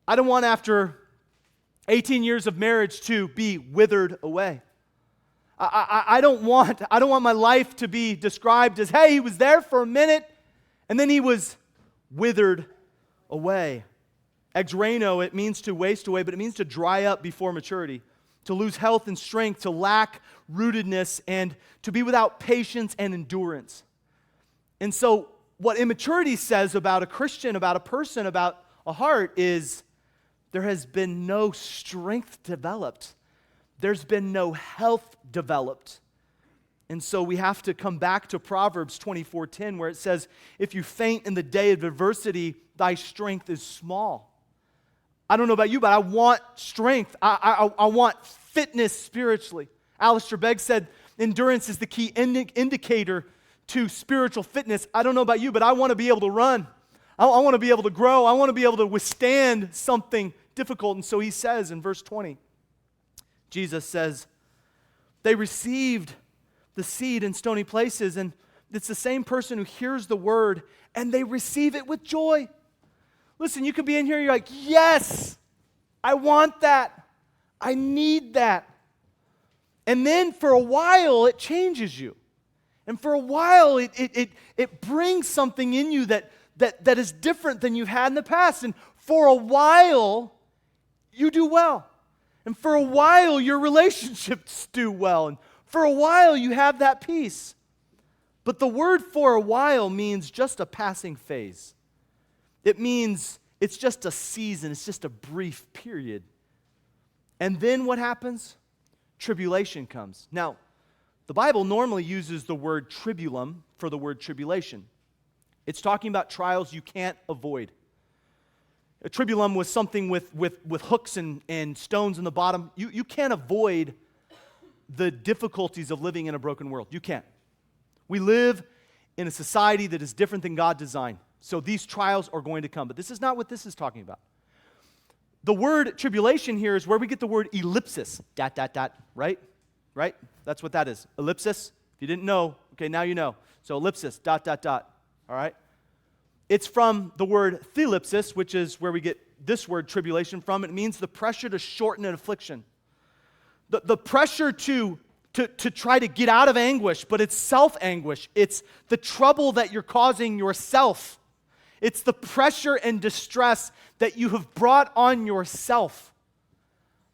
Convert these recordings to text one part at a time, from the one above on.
I don't want after 18 years of marriage to be withered away. I don't want my life to be described as, hey, he was there for a minute and then he was withered away. Exraino, it means to waste away, but it means to dry up before maturity, to lose health and strength, to lack rootedness, and to be without patience and endurance. And so what immaturity says about a Christian, about a person, about a heart is there has been no strength developed. There's been no health developed. And so we have to come back to Proverbs 24:10 where it says, if you faint in the day of adversity, thy strength is small. I don't know about you, but I want strength. I want fitness spiritually. Alistair Begg said endurance is the key indicator to spiritual fitness. I don't know about you, but I want to be able to run. I want to be able to grow. I want to be able to withstand something difficult. And so he says in verse 20, Jesus says, they received the seed in stony places, and it's the same person who hears the word and they receive it with joy. Listen, you could be in here, you're like, yes, I want that. I need that. And then for a while, it changes you. And for a while, it brings something in you that is different than you've had in the past. And for a while, you do well. And for a while, your relationships do well. And for a while, you have that peace. But the word for a while means just a passing phase. It means it's just a season. It's just a brief period. And then what happens? Tribulation comes. Now, the Bible normally uses the word tribulum for the word tribulation. It's talking about trials you can't avoid. A tribulum was something with hooks and stones in the bottom. You can't avoid the difficulties of living in a broken world. You can't. We live in a society that is different than God designed. So these trials are going to come. But this is not what this is talking about. The word tribulation here is where we get the word ellipsis. ... Right? Right? That's what that is. Ellipsis. If you didn't know, okay, now you know. So ellipsis, ... All right? It's from the word thelipsis, which is where we get this word tribulation from. It means the pressure to shorten an affliction. The pressure to try to get out of anguish, but it's self-anguish. It's the trouble that you're causing yourself. It's the pressure and distress that you have brought on yourself.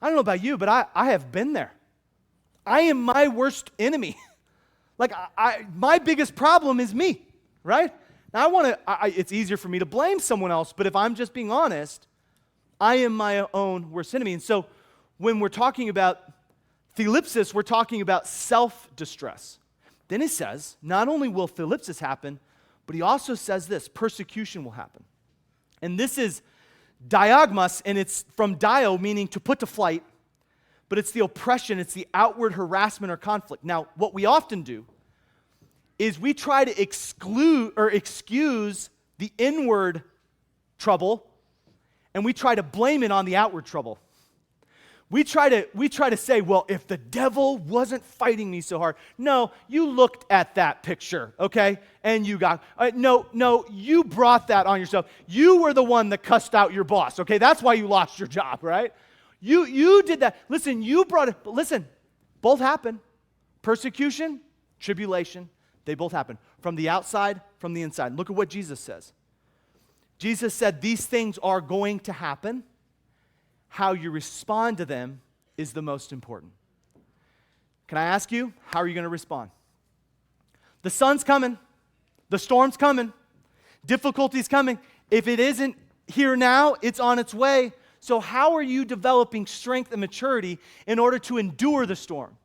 I don't know about you, but I have been there. I am my worst enemy. My biggest problem is me, right? Now it's easier for me to blame someone else, but if I'm just being honest, I am my own worst enemy. And so when we're talking about thelipsis, we're talking about self-distress. Then he says, not only will thelipsis happen, but he also says this, persecution will happen. And this is diagmas, and it's from dio, meaning to put to flight, but it's the oppression, it's the outward harassment or conflict. Now, what we often do is we try to exclude or excuse the inward trouble, and we try to blame it on the outward trouble. We try to say, well, if the devil wasn't fighting me so hard. No, you looked at that picture, okay? And you got, no, you brought that on yourself. You were the one that cussed out your boss, okay? That's why you lost your job, right? You did that. Listen, you brought it. But listen, both happen. Persecution, tribulation, they both happen. From the outside, from the inside. Look at what Jesus says. Jesus said these things are going to happen. How you respond to them is the most important. Can I ask you, how are you going to respond? The sun's coming. The storm's coming. Difficulty's coming. If it isn't here now, it's on its way. So how are you developing strength and maturity in order to endure the storm?